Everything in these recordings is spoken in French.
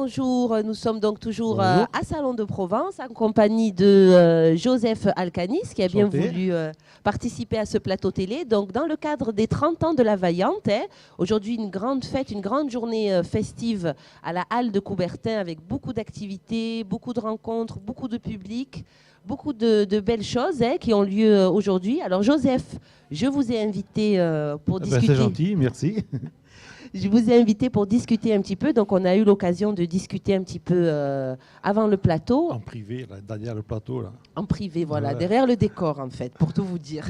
bonjour. Nous sommes donc toujours Bonjour. à Salon de Provence en compagnie de Joseph Alcanis qui a bien Enchanté. voulu participer à ce plateau télé. Donc dans le cadre des 30 ans de la Vaillante, aujourd'hui une grande fête, une grande journée festive à la Halle de Coubertin avec beaucoup d'activités, beaucoup de rencontres, beaucoup de public, beaucoup de belles choses qui ont lieu aujourd'hui. Alors Joseph, je vous ai invité pour discuter. C'est gentil, merci. Je vous ai invité pour discuter un petit peu. Donc, on a eu l'occasion de discuter un petit peu avant le plateau. En privé, là, derrière le plateau. Là. En privé, voilà, Ouais. derrière le décor, en fait, pour tout vous dire.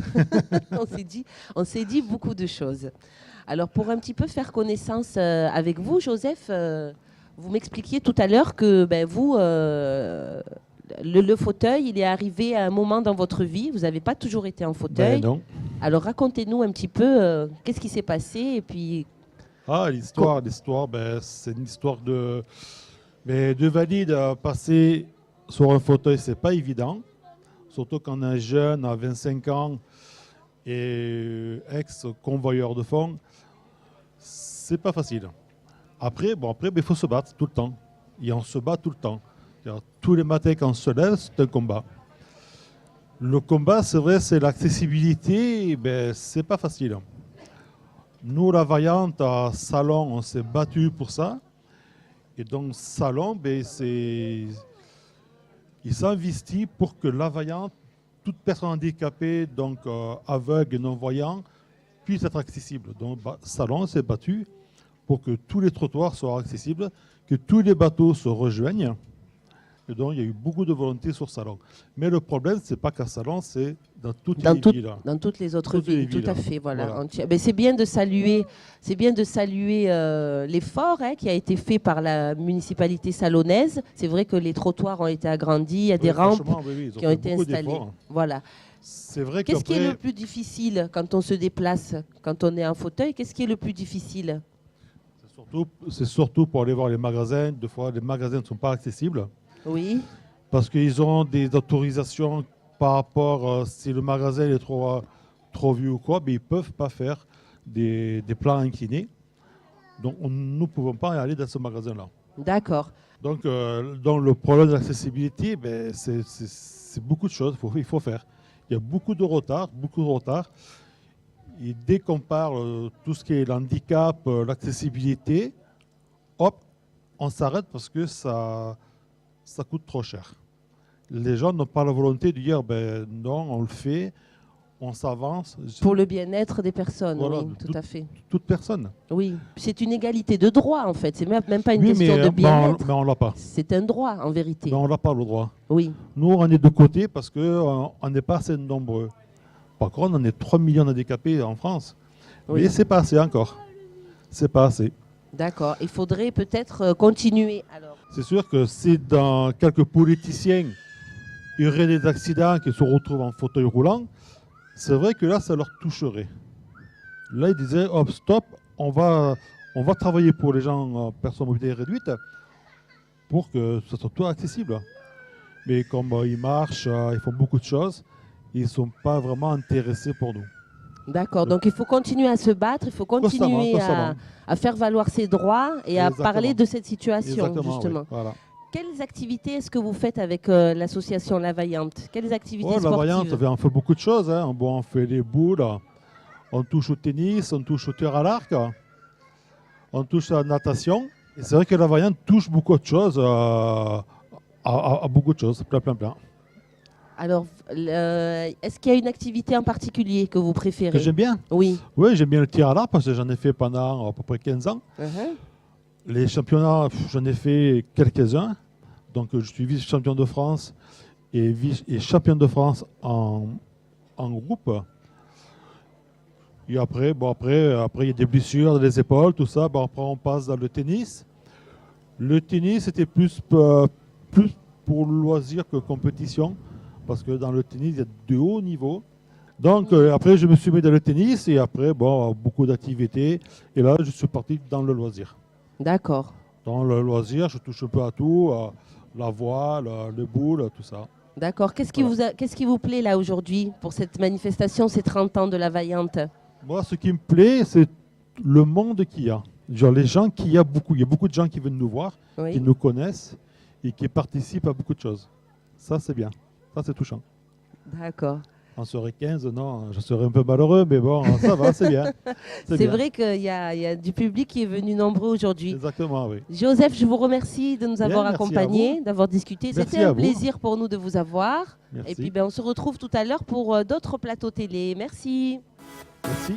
on s'est dit beaucoup de choses. Alors, pour un petit peu faire connaissance avec vous, Joseph, vous m'expliquiez tout à l'heure que vous, le fauteuil, il est arrivé à un moment dans votre vie. Vous n'avez pas toujours été en fauteuil. Non. Alors, racontez-nous un petit peu qu'est-ce qui s'est passé et puis... L'histoire, c'est une histoire de valide. Passer sur un fauteuil, c'est pas évident. Surtout quand on est jeune, à 25 ans, et ex-convoyeur de fonds, c'est pas facile. Après, il faut se battre tout le temps. Et on se bat tout le temps. Tous les matins quand on se lève, c'est un combat. Le combat, c'est vrai, c'est l'accessibilité, c'est pas facile. Nous, la Vaillante, à Salon, on s'est battu pour ça. Et donc, Salon, il s'investit pour que la Vaillante, toute personne handicapée, donc aveugle et non-voyant, puisse être accessible. Donc, Salon s'est battu pour que tous les trottoirs soient accessibles, que tous les bateaux se rejoignent. Et donc, il y a eu beaucoup de volonté sur Salon. Mais le problème, ce n'est pas qu'à Salon, c'est dans toutes les villes. Dans toutes les autres villes, tout à fait. Voilà. Mais c'est bien de saluer, l'effort qui a été fait par la municipalité salonnaise. C'est vrai que les trottoirs ont été agrandis, il y a des rampes qui ont été installées. Voilà. C'est vrai. Qu'est-ce qui est le plus difficile quand on se déplace, quand on est en fauteuil? Qu'est-ce qui est le plus difficile? C'est surtout pour aller voir les magasins. Des fois, les magasins ne sont pas accessibles. Oui. Parce qu'ils ont des autorisations par rapport si le magasin est trop vieux ou quoi, ils ne peuvent pas faire des plans inclinés. Donc nous ne pouvons pas aller dans ce magasin-là. D'accord. Donc dans le problème de l'accessibilité, c'est beaucoup de choses qu'il faut faire. Il y a beaucoup de retard. Et dès qu'on parle tout ce qui est l'handicap, l'accessibilité, hop, on s'arrête parce que ça coûte trop cher. Les gens n'ont pas la volonté de dire non, on le fait, on s'avance. Pour le bien-être des personnes, voilà, oui, tout à fait. Toute personne. Oui, c'est une égalité de droit en fait, c'est même pas une question de bien-être. Mais on l'a pas. C'est un droit en vérité. Mais on l'a pas le droit. Oui. Nous, on est de côté parce qu'on n'est pas assez nombreux. Par contre, on est 3 millions d'handicapés en France. Oui. Mais c'est pas assez encore. C'est pas assez. D'accord. Il faudrait peut-être continuer alors. C'est sûr que si dans quelques politiciens, il y aurait des accidents qui se retrouvent en fauteuil roulant, c'est vrai que là, ça leur toucherait. Là, ils disaient, hop, stop, on va travailler pour les gens personnes à mobilité réduite pour que ce soit tout accessible. Mais comme ils marchent, ils font beaucoup de choses, ils ne sont pas vraiment intéressés pour nous. D'accord, donc il faut continuer à se battre, il faut continuer à faire valoir ses droits et à parler de cette situation, justement. Oui, voilà. Quelles activités est-ce que vous faites avec l'association La Vaillante? Quelles activités sportives? La Vaillante, on fait beaucoup de choses. Hein. On fait des boules, on touche au tennis, on touche au tir à l'arc, on touche à la natation. Et c'est vrai que La Vaillante touche beaucoup de choses, à beaucoup de choses, plein. Alors, est-ce qu'il y a une activité en particulier que vous préférez? Que j'aime bien? Oui. Oui, j'aime bien le tir à l'arc parce que j'en ai fait pendant à peu près 15 ans. Les championnats, j'en ai fait quelques-uns. Donc, je suis vice-champion de France et champion de France en groupe. Et après, il y a des blessures, des épaules, tout ça. Après, on passe dans le tennis. Le tennis, c'était plus pour loisir que compétition. Parce que dans le tennis, il y a de hauts niveaux. Donc, après, je me suis mis dans le tennis et après, beaucoup d'activités. Et là, je suis parti dans le loisir. D'accord. Dans le loisir, je touche un peu à tout, la voile, les boules, tout ça. D'accord. Qu'est-ce qui vous plaît là aujourd'hui pour cette manifestation, ces 30 ans de la Vaillante? Moi, ce qui me plaît, c'est le monde qu'il y a. Genre les gens il y a beaucoup de gens qui viennent nous voir, qui Oui. nous connaissent et qui participent à beaucoup de choses. Ça, c'est bien. Ça, c'est touchant. D'accord. On serait 15, non, je serais un peu malheureux, mais bon, ça va, c'est bien. C'est bien. vrai qu'il y a du public qui est venu nombreux aujourd'hui. Exactement, oui. Joseph, je vous remercie de nous avoir Bien, merci à accompagnés, d'avoir discuté. Merci C'était à un vous. plaisir pour nous de vous avoir. Merci. Et puis on se retrouve tout à l'heure pour d'autres plateaux télé. Merci. Merci.